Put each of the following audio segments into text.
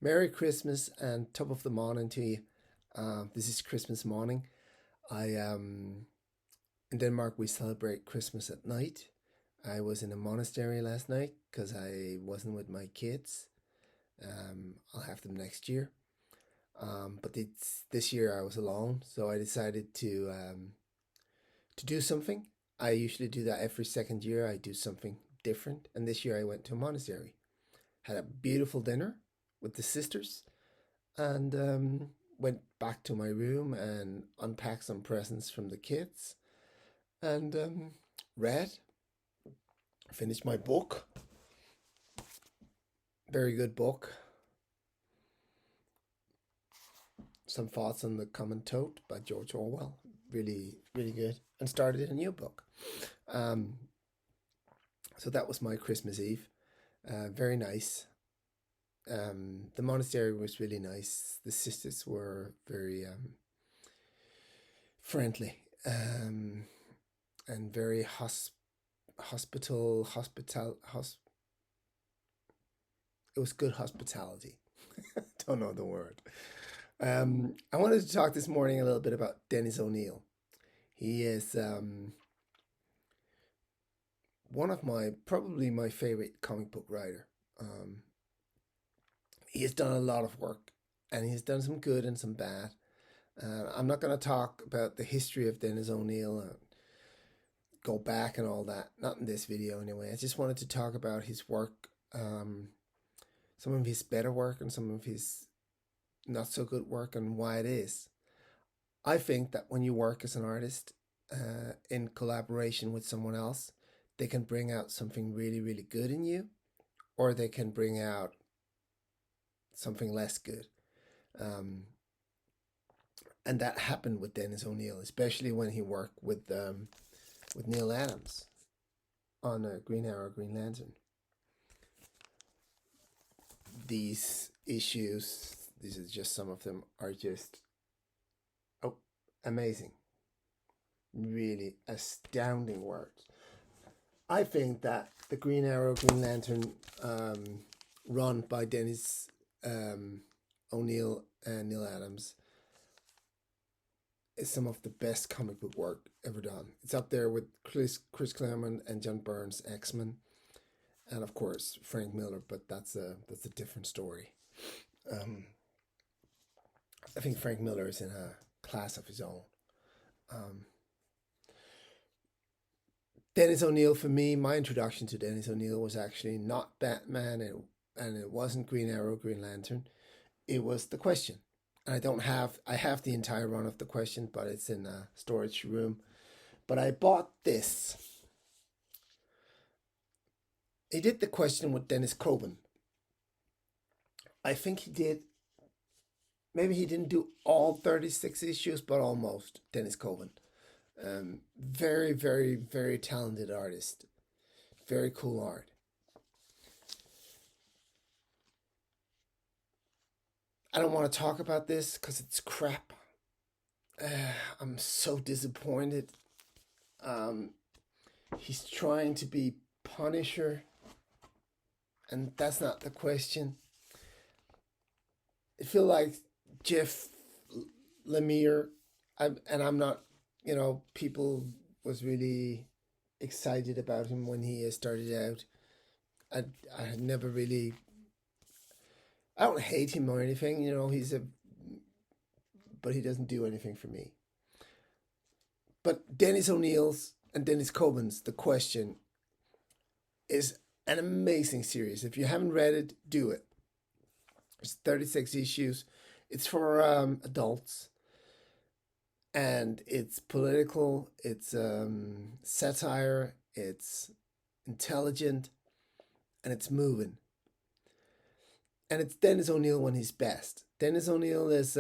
Merry Christmas and top of the morning to you. This is Christmas morning. I In Denmark we celebrate Christmas at night. I was in a monastery last night because I wasn't with my kids. I'll have them next year. But this year I was alone, so I decided to do something. I usually do that every second year. I do something different, and this year I went to a monastery. Had a beautiful dinner with the sisters and went back to my room and unpacked some presents from the kids and read, finished my book. Very good book. Some Thoughts on the Common Toad by George Orwell. Really, really good. And started a new book. Um, so that was my Christmas Eve. Very nice. The monastery was really nice. The sisters were very friendly and very it was good hospitality. Don't know the word. I wanted to talk this morning a little bit about Dennis O'Neill. He is one of probably my favorite comic book writer. He has done a lot of work, and he's done some good and some bad. I'm not going to talk about the history of Dennis O'Neill and go back and all that. Not in this video, anyway. I just wanted to talk about his work, some of his better work and some of his not so good work, and why it is. I think that when you work as an artist in collaboration with someone else, they can bring out something really, really good in you, or they can bring out something less good. And that happened with Dennis O'Neill, especially when he worked with Neil Adams on Green Arrow, Green Lantern. These issues, these are just some of them, are just amazing. Really astounding words. I think that the Green Arrow, Green Lantern run by Dennis O'Neill and Neil Adams is some of the best comic book work ever done. It's up there with Chris Claremont and John Byrne's X-Men, and of course Frank Miller, but that's a different story. I think Frank Miller is in a class of his own. Dennis O'Neill, for me, my introduction to Dennis O'Neill was actually not Batman, and it wasn't Green Arrow, Green Lantern. It was The Question. And I have the entire run of The Question, but it's in a storage room. But I bought this. He did The Question with Dennis Coburn. I think he did. Maybe he didn't do all 36 issues, but almost. Dennis Coburn. Very, very, very talented artist. Very cool art. I don't want to talk about this because it's crap. I'm so disappointed. He's trying to be Punisher, and that's not the question. I feel like Jeff Lemire, and I'm not, people was really excited about him when he started out. I had never really, I don't hate him or anything, but he doesn't do anything for me. But Dennis O'Neill's and Dennis Coburn's The Question is an amazing series. If you haven't read it, do it. It's 36 issues. It's for adults. And it's political, it's satire, it's intelligent, and it's moving. And it's Dennis O'Neill when he's best. Dennis O'Neill is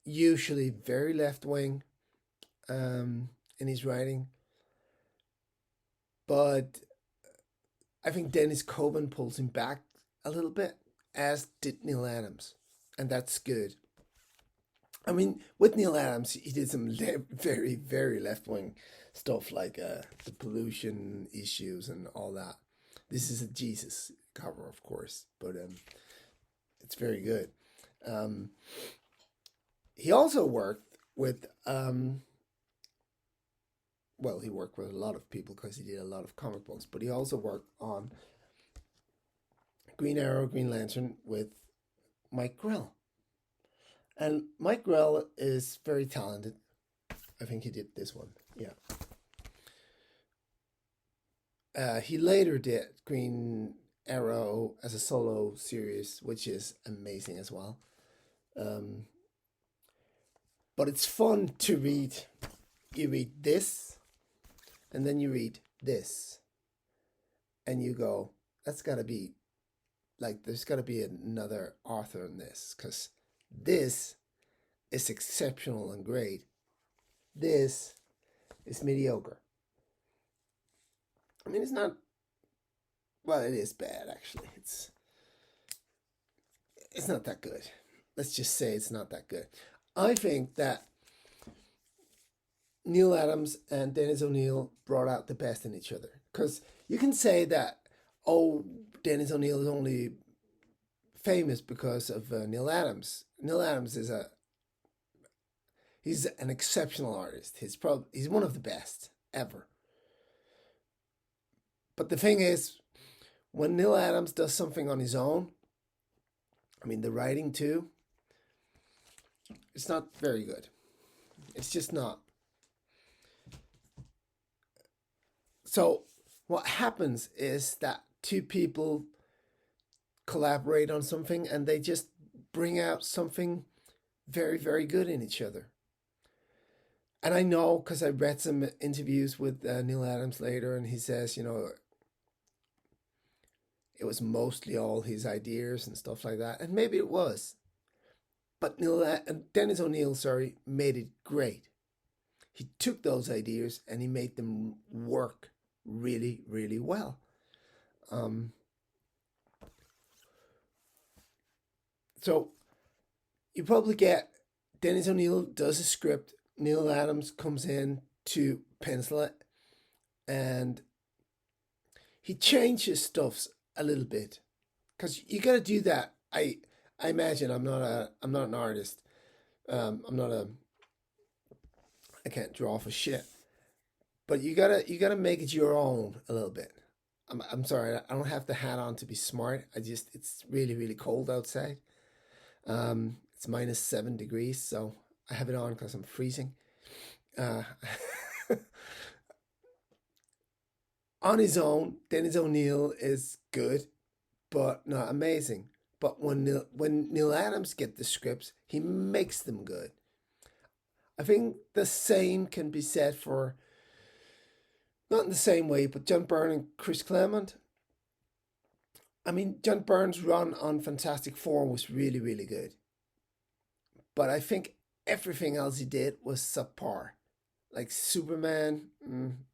usually very left-wing in his writing. But I think Dennis Coburn pulls him back a little bit, as did Neil Adams. And that's good. I mean, with Neil Adams, he did some very, very left-wing stuff like the pollution issues and all that. This is a Jesus cover, of course, but It's very good. Um, he also worked with well, he worked with a lot of people because he did a lot of comic books, but he also worked on Green Arrow, Green Lantern with Mike Grell. And Mike Grell is very talented. I think he did this one. Yeah. He later did Green Arrow as a solo series, which is amazing as well. Um, but it's fun to read. You read this, and then you read this, and you go, that's got to be, like, there's got to be another author in this, because this is exceptional and great. This is mediocre. I mean, it's not, well, it is bad, actually. It's not that good. Let's just say it's not that good. I think that Neil Adams and Dennis O'Neil brought out the best in each other. Because you can say that, oh, Dennis O'Neil is only famous because of Neil Adams. Neil Adams is he's an exceptional artist. He's one of the best ever. But the thing is, when Neil Adams does something on his own, I mean, the writing too, it's not very good. It's just not. So what happens is that two people collaborate on something and they just bring out something very, very good in each other. And I know because I read some interviews with Neil Adams later, and he says, it was mostly all his ideas and stuff like that. And maybe it was. But Dennis O'Neil, made it great. He took those ideas and he made them work really, really well. So you probably get Dennis O'Neil does a script, Neil Adams comes in to pencil it, and he changes stuff a little bit, because you got to do that. I imagine I'm not an artist. I can't draw for shit. But you gotta make it your own a little bit. I'm sorry, I don't have the hat on to be smart. It's really, really cold outside. It's -7 degrees, so I have it on because I'm freezing. On his own, Dennis O'Neil is good, but not amazing. But when Neil Adams gets the scripts, he makes them good. I think the same can be said for, not in the same way, but John Byrne and Chris Claremont. I mean, John Byrne's run on Fantastic Four was really, really good. But I think everything else he did was subpar. Like Superman,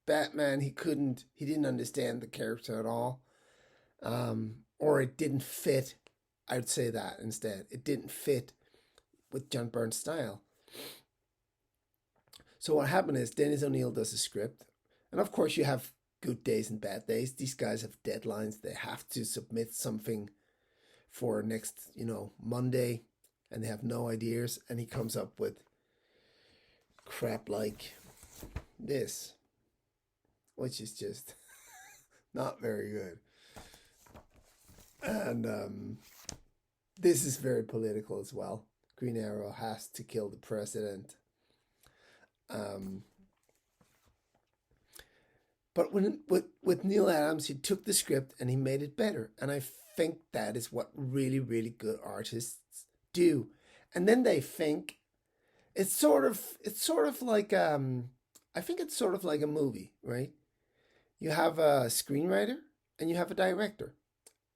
Batman, he didn't understand the character at all. Or it didn't fit. I would say that instead. It didn't fit with John Byrne's style. So what happened is Dennis O'Neil does a script. And of course you have good days and bad days. These guys have deadlines. They have to submit something for next, Monday. And they have no ideas. And he comes up with crap like this, which is just not very good. And this is very political as well. Green Arrow has to kill the president. But with Neil Adams, he took the script and he made it better. And I think that is what really, really good artists do. And then they think it's sort of like I think it's sort of like a movie, right? You have a screenwriter and you have a director.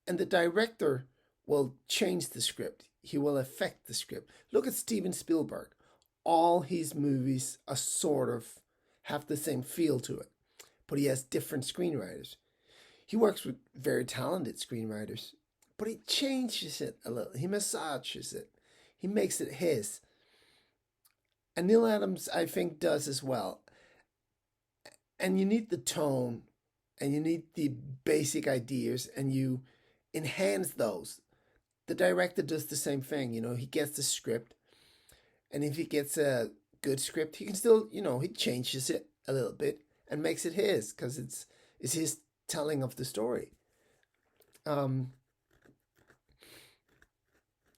And the director will change the script. He will affect the script. Look at Steven Spielberg. All his movies are sort of have the same feel to it, but he has different screenwriters. He works with very talented screenwriters, but he changes it a little. He massages it. He makes it his. And Neil Adams, I think, does as well. And you need the tone, and you need the basic ideas, and you enhance those. the director does the same thing. He gets the script, and if he gets a good script, he can still, he changes it a little bit and makes it his, because it's his telling of the story.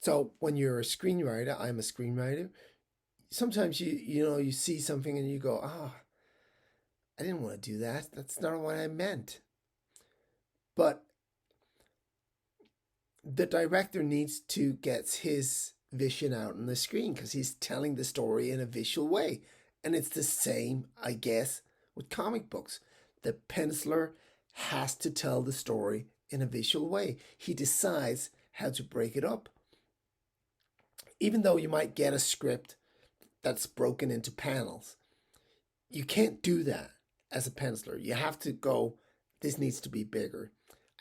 So when you're a screenwriter, I'm a screenwriter. Sometimes you see something and you go, I didn't want to do that. That's not what I meant. But the director needs to get his vision out on the screen, because he's telling the story in a visual way. And it's the same, I guess, with comic books. The penciler has to tell the story in a visual way. He decides how to break it up. Even though you might get a script that's broken into panels, you can't do that as a penciler. You have to go, this needs to be bigger,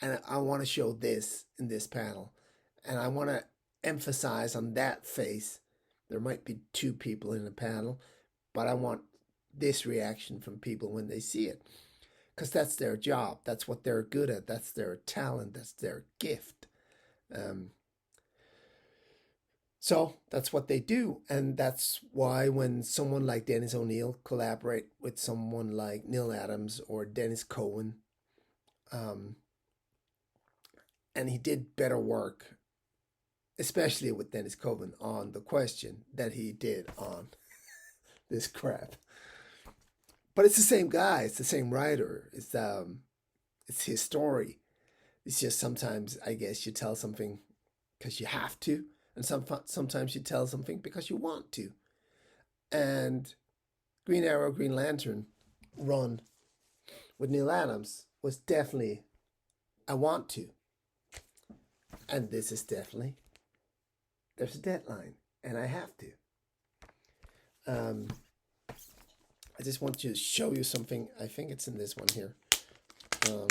and I want to show this in this panel, and I want to emphasize on that face. There might be two people in a panel, but I want this reaction from people when they see it, because that's their job. That's what they're good at. That's their talent. That's their gift. So that's what they do. And that's why when someone like Dennis O'Neil collaborate with someone like Neil Adams or Dennis Cohen, and he did better work, especially with Dennis Cohen on The Question, that he did on this crap. But it's the same guy. It's the same writer. It's his story. It's just sometimes, I guess, you tell something because you have to. And sometimes you tell something because you want to. And Green Arrow, Green Lantern run with Neil Adams was definitely I want to. And this is definitely, there's a deadline and I have to. I just want to show you something. I think it's in this one here. I'll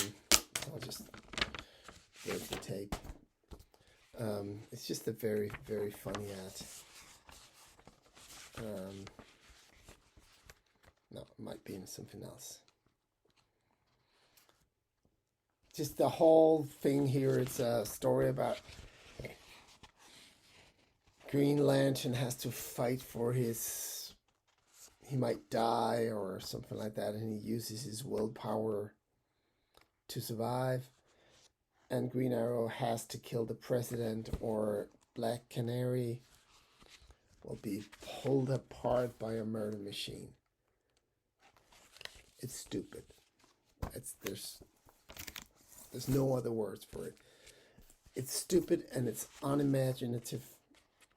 just break the tape. It's just a very, very funny ad. No, it might be in something else. Just the whole thing here, it's a story about Green Lantern has to fight for he might die or something like that, and he uses his willpower to survive. And Green Arrow has to kill the president, or Black Canary will be pulled apart by a murder machine. It's stupid. There's no other words for it. It's stupid and it's unimaginative,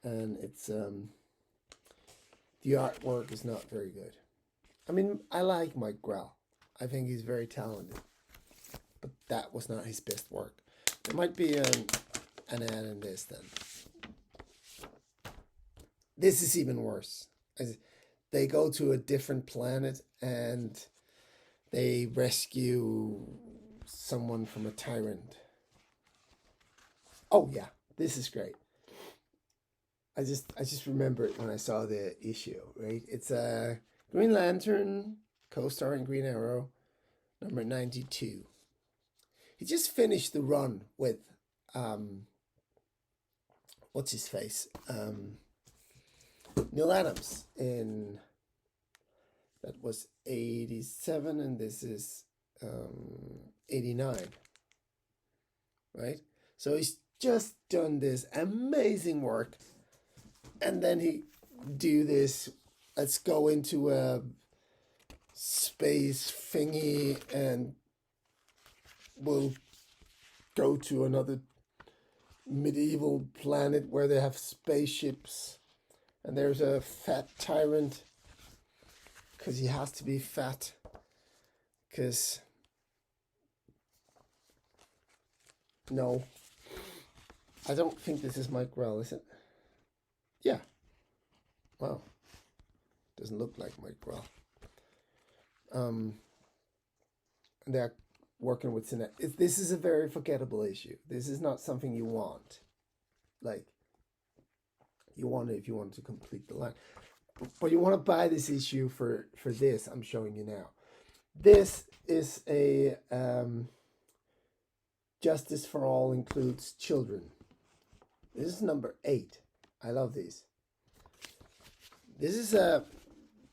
and it's the artwork is not very good. I mean, I like Mike Grell. I think he's very talented. But that was not his best work. There might be an ad in this then. This is even worse. They go to a different planet and they rescue someone from a tyrant. Oh yeah, this is great. I just remember it when I saw the issue, right? It's a Green Lantern, co-starring Green Arrow, number 92. He just finished the run with, what's his face? Neil Adams that was 87, and this is 89, right? So he's just done this amazing work, and then he do this, let's go into a space thingy and we'll go to another medieval planet where they have spaceships, and there's a fat tyrant because he has to be fat, because no, I don't think this is Mike Grell, is it? Yeah. Wow. Doesn't look like Mike Grell. They're working with Cine. This is a very forgettable issue. This is not something you want. Like, you want it if you want to complete the line. But you want to buy this issue for this I'm showing you now. This is a Justice for All includes children This is number 8. I love these. This is a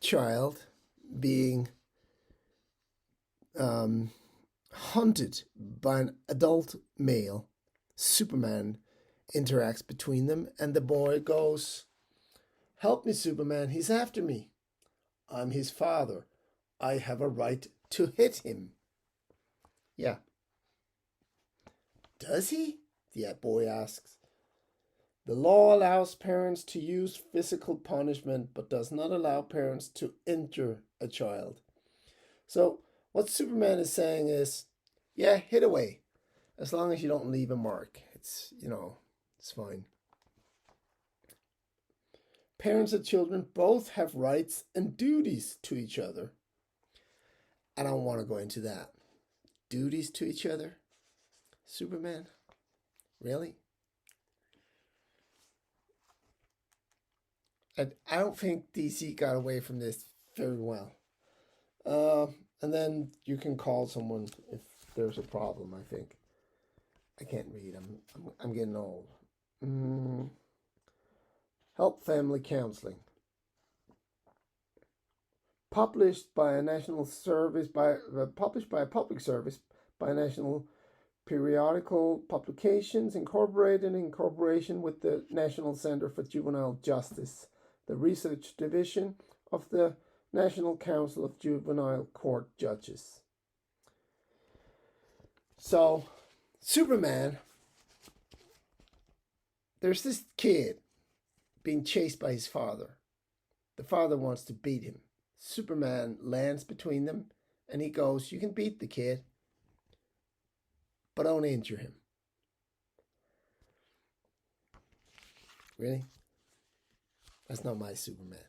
child being hunted by an adult male. Superman interacts between them, and the boy goes, "Help me, Superman, he's after me. I'm his father. I have a right to hit him." Yeah. Does he? The boy asks. The law allows parents to use physical punishment, but does not allow parents to injure a child. So, what Superman is saying is, yeah, hit away. As long as you don't leave a mark. It's, it's fine. Parents and children both have rights and duties to each other. I don't want to go into that. Duties to each other? Superman? Really? I don't think DC got away from this very well. And then you can call someone if there's a problem, I think. I can't read. I'm getting old. Help family counseling. Published by a public service by national periodical publications, incorporated in cooperation with the National Center for Juvenile Justice, the research division of the National Council of Juvenile Court Judges. So, Superman, there's this kid being chased by his father. The father wants to beat him. Superman lands between them and he goes, "You can beat the kid, but don't injure him." Really? That's not my Superman.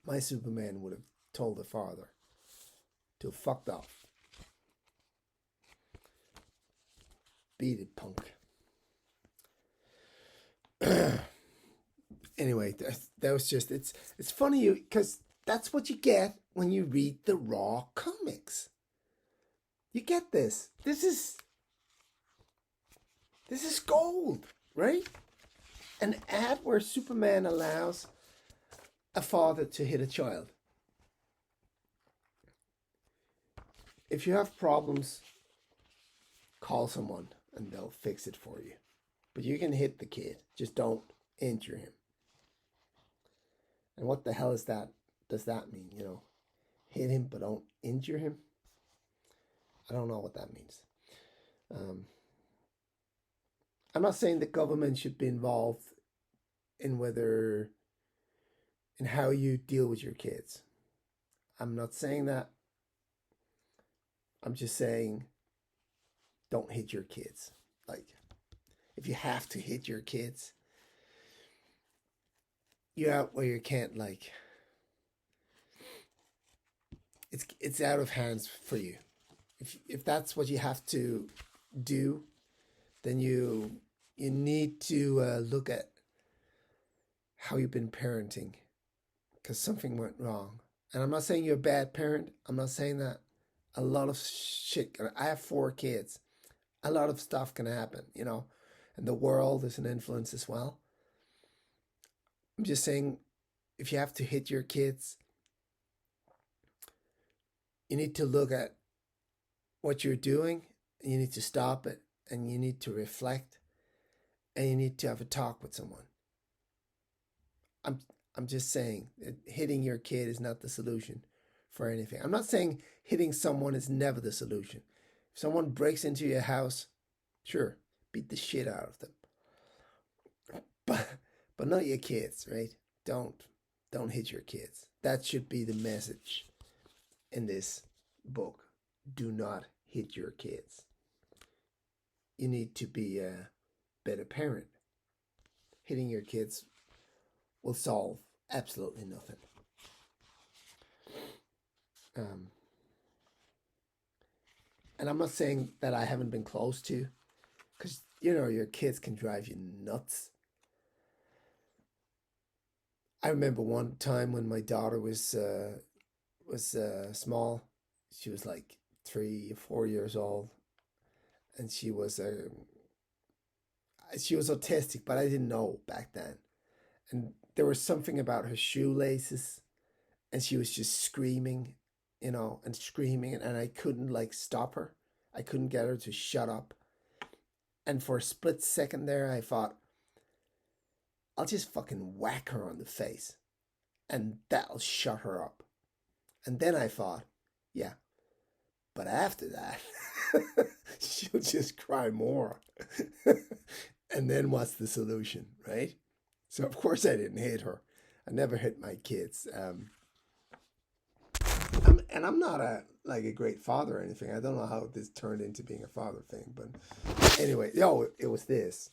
My Superman would have told the father to have fucked off. Beat it, punk. Anyway, that was just, it's funny because that's what you get when you read the Raw comics. You get this. This is gold, right? An ad where Superman allows a father to hit a child. If you have problems, call someone and they'll fix it for you. But you can hit the kid, just don't injure him. And what the hell does that mean? Hit him but don't injure him? I don't know what that means. I'm not saying the government should be involved in how you deal with your kids. I'm not saying that. I'm just saying don't hit your kids. Like, if you have to hit your kids, you're out where you can't, like, it's out of hands for you. If that's what you have to do, then you need to look at how you've been parenting, because something went wrong. And I'm not saying you're a bad parent. I'm not saying that. A lot of shit. I have 4 kids. A lot of stuff can happen, and the world is an influence as well. I'm just saying, if you have to hit your kids, you need to look at what you're doing, and you need to stop it, and you need to reflect, and you need to have a talk with someone. I'm just saying that hitting your kid is not the solution for anything. I'm not saying hitting someone is never the solution. If someone breaks into your house, sure, beat the shit out of them. But not your kids, right? Don't hit your kids. That should be the message in this book. Do not hit your kids. You need to be a better parent. Hitting your kids will solve absolutely nothing. And I'm not saying that I haven't been close to, because your kids can drive you nuts. I remember one time when my daughter was small. She was like 3 or 4 years old, and she was she was autistic, but I didn't know back then. And there was something about her shoelaces, and she was just screaming, and screaming, and I couldn't like stop her. I couldn't get her to shut up. And for a split second there, I thought, I'll just fucking whack her on the face, and that'll shut her up. And then I thought, yeah, but after that, she'll just cry more. And then what's the solution, right? So of course I didn't hit her. I never hit my kids. And I'm not a great father or anything. I don't know how this turned into being a father thing, but anyway, it was this.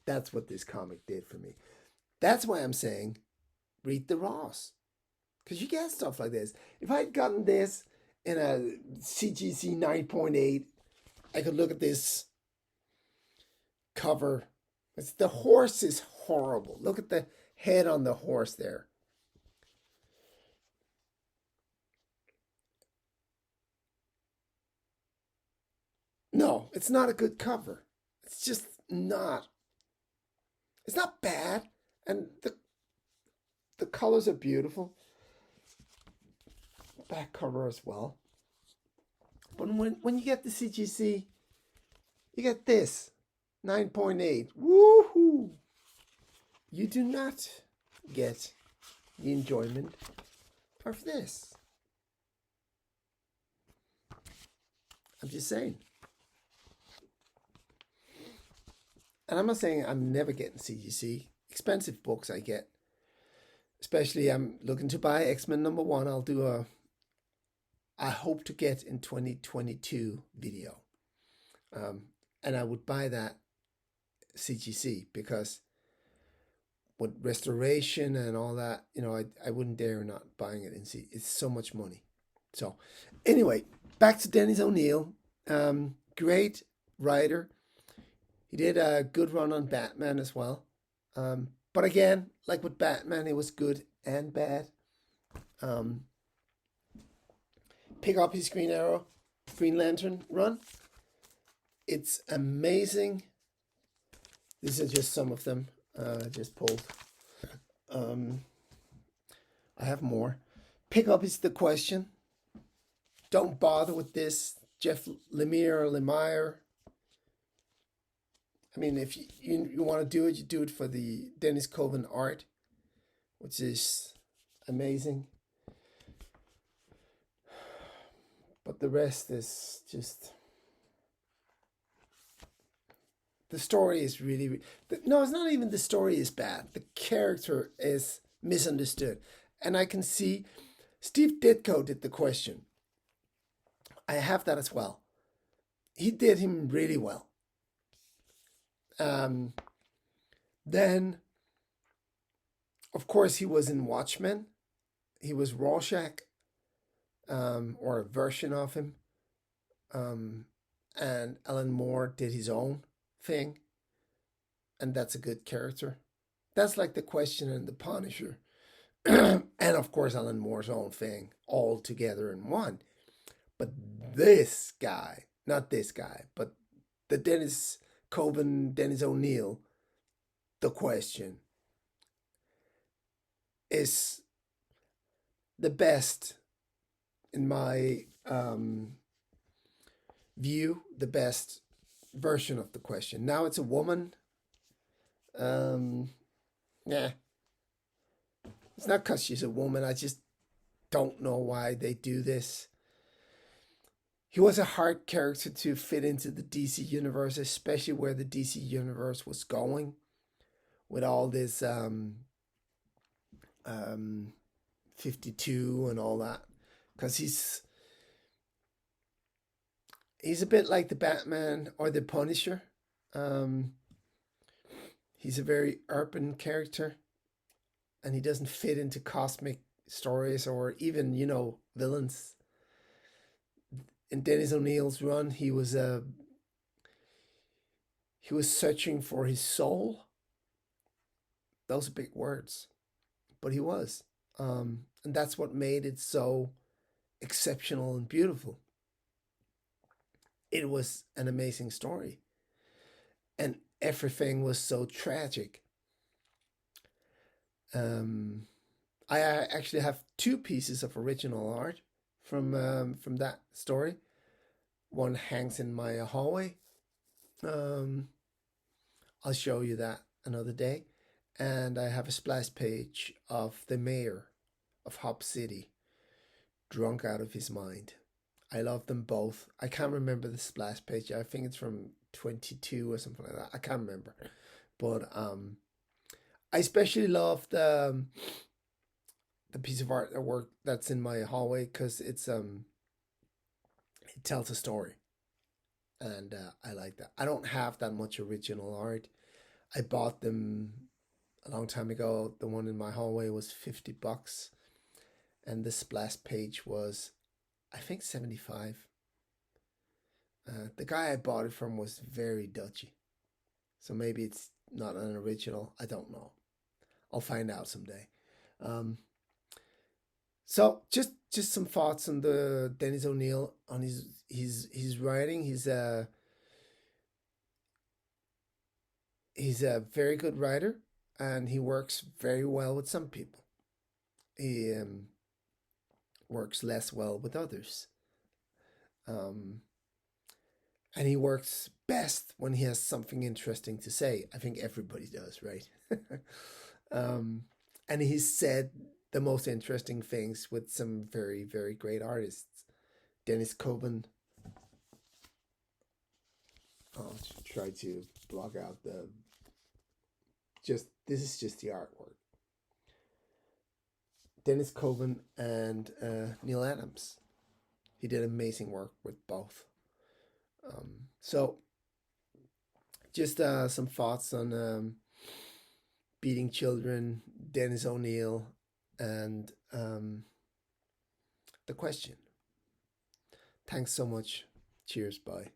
That's what this comic did for me. That's why I'm saying, read the Ross, because you get stuff like this. If I'd gotten this in a CGC 9.8, I could look at this cover. The horse is horrible. Look at the head on the horse there. No, it's not a good cover. It's just not. It's not bad, and the colors are beautiful. Back cover as well. But when you get the CGC, you get this 9.8. Woohoo! You do not get the enjoyment of this. I'm just saying. And I'm not saying I'm never getting CGC. Expensive books I get. Especially I'm looking to buy X-Men #1. I'll do I hope to get in 2022 video. And I would buy that CGC because with restoration and all that, I wouldn't dare not buying it in C. It's so much money. So anyway, back to Dennis O'Neil. Great writer. He did a good run on Batman as well. But again, like with Batman, it was good and bad. Pick up his Green Lantern run. It's amazing. These are just some of them I just pulled. I have more. Pick up is the question. Don't bother with this. Jeff Lemire. I mean, if you want to do it, you do it for the Dennis Coven art, which is amazing. But the rest is just... The story is really... No, it's not even the story is bad. The character is misunderstood. And I can see Steve Ditko did the question. I have that as well. He did him really well. Then, of course, he was in Watchmen. He was Rorschach, or a version of him. And Alan Moore did his own thing. And that's a good character. That's like the Question and the Punisher. And of course, Alan Moore's own thing, all together in one. But this guy, not this guy, but the Dennis Coven, Dennis O'Neil, the Question, is the best, in my view, the best version of the Question. Now it's a woman. Yeah. It's not because she's a woman. I just don't know why they do this. He was a hard character to fit into the DC universe, especially where the DC universe was going with all this 52 and all that. Because he's a bit like the Batman or the Punisher. He's a very urban character, and he doesn't fit into cosmic stories or even, villains. In Dennis O'Neil's run, he was searching for his soul. Those are big words, but he was, and that's what made it so exceptional and beautiful. It was an amazing story, and everything was so tragic. Um, I actually have two pieces of original art from that story. One hangs in my hallway. Um, I'll show you that another day. And I have a splash page of the mayor of Hop City, drunk out of his mind. I love them both. I can't remember the splash page. I think it's from 22 or something like that. I can't remember. But I especially love the piece of artwork that's in my hallway because it tells a story, and I like that. I don't have that much original art. I bought them a long time ago. The one in my hallway was $50, and the splash page was, I think, 75. The guy I bought it from was very dodgy, so maybe it's not an original. I don't know. I'll find out someday. Um, so just some thoughts on the Dennis O'Neill on his writing. He's a very good writer, and he works very well with some people. He works less well with others. Um, and he works best when he has something interesting to say. I think everybody does, right? um, and he's said the most interesting things with some very, very great artists. Dennis Coburn. I'll try to block out the. Just this is just the artwork. Dennis Coburn and Neil Adams. He did amazing work with both. So, just some thoughts on Beating Children, Dennis O'Neill, and the question. Thanks so much. Cheers. Bye.